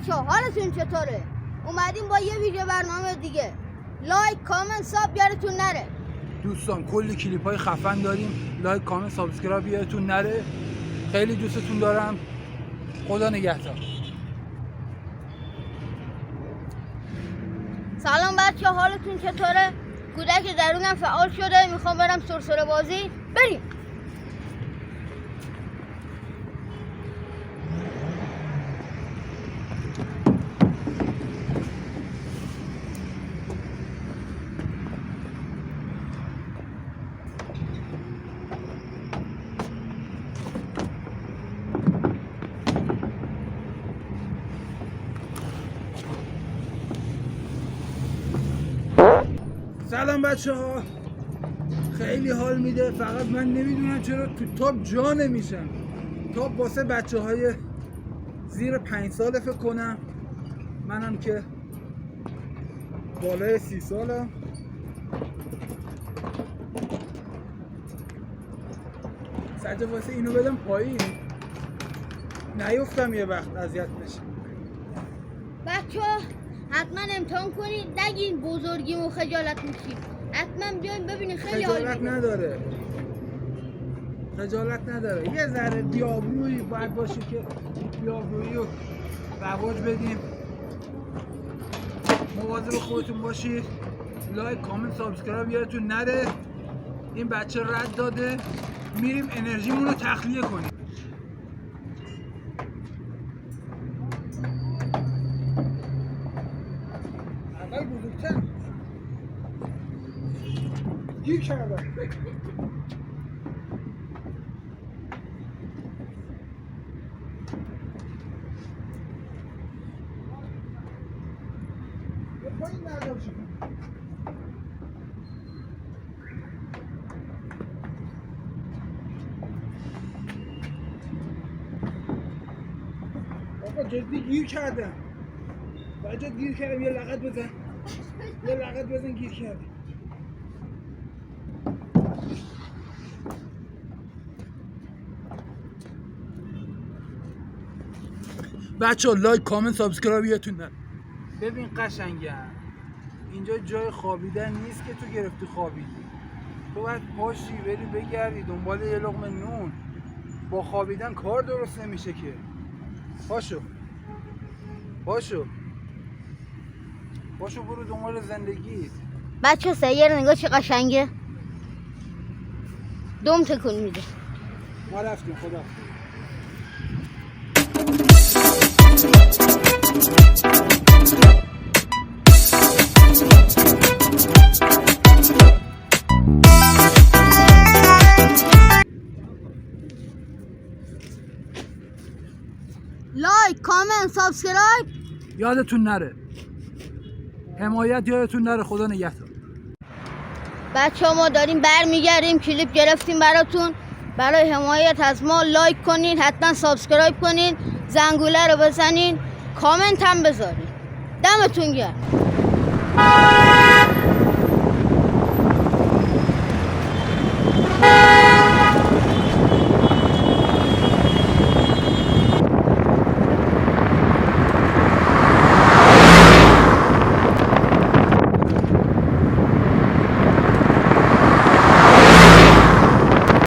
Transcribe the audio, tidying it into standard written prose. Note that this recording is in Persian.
بچه ها حالتون چطوره؟ اومدیم با یه ویدیو برنامه دیگه. لایک کامنت ساب یادتون نره. دوستان کلی کلیپ های خفن داریم. لایک کامنت سابسکرایب یادتون نره. خیلی دوستتون دارم. خدا نگهدار. سلام بچه ها حالتون چطوره؟ کودک درونم فعال شده، میخوام برم سرسره بازی. بریم. سلام بچه ها، خیلی حال میده. فقط من نمیدونم چرا تو تاپ جا نمیشم. تاپ واسه بچه های زیر 5 ساله فکر کنم. منم که بالای 30 سالم. سجا واسه اینو بدم پایین نیفتم یه وقت اذیت بشم. بچه ها حتما امتحان کنید، نگین بزرگیم و خجالت میکشیم. حتما بیاین ببینید، خیلی حال خجالت میده. نداره، خجالت نداره. یه ذره بیابرویی باید باشه که بیابرویی رو رواج بدیم. مواظب خودتون باشید. لایک کامنت سابسکرایب یادتون نره. این بچه رد داده، میریم انرژیمون رو تخلیه کنیم. اول بزرگتر گیر کردم. پایین نردار شد. آقا جدی گیر کردم. بچه گیر کردم. یه لغت بزن، یه لغت بزن. گیر کردم. بچه ها لایک کامنت سابسکرایب یادتون نره. ببین قشنگم، اینجا جای خوابیدن نیست که تو گرفتی خوابیدی. تو باید پاشی بری بگردی دنبال یه لقمه نون. با خوابیدن کار درست نمیشه که. پاشو پاشو پاشو برو دنبال زندگیت. بچه سیاره نگاه چه قشنگه. دم تکون میده. ما رفتیم. خدا. لایک کامنت سابسکرایب یادتون نره. حمایت یادتون نره. خدا نگهدار. بچه ها ما داریم برمیگردیم. کلیپ گرفتیم براتون. برای حمایت از ما لایک کنین، حتما سابسکرایب کنین، زنگوله رو بزنین، کامنت هم بذارین. دمتون گرم.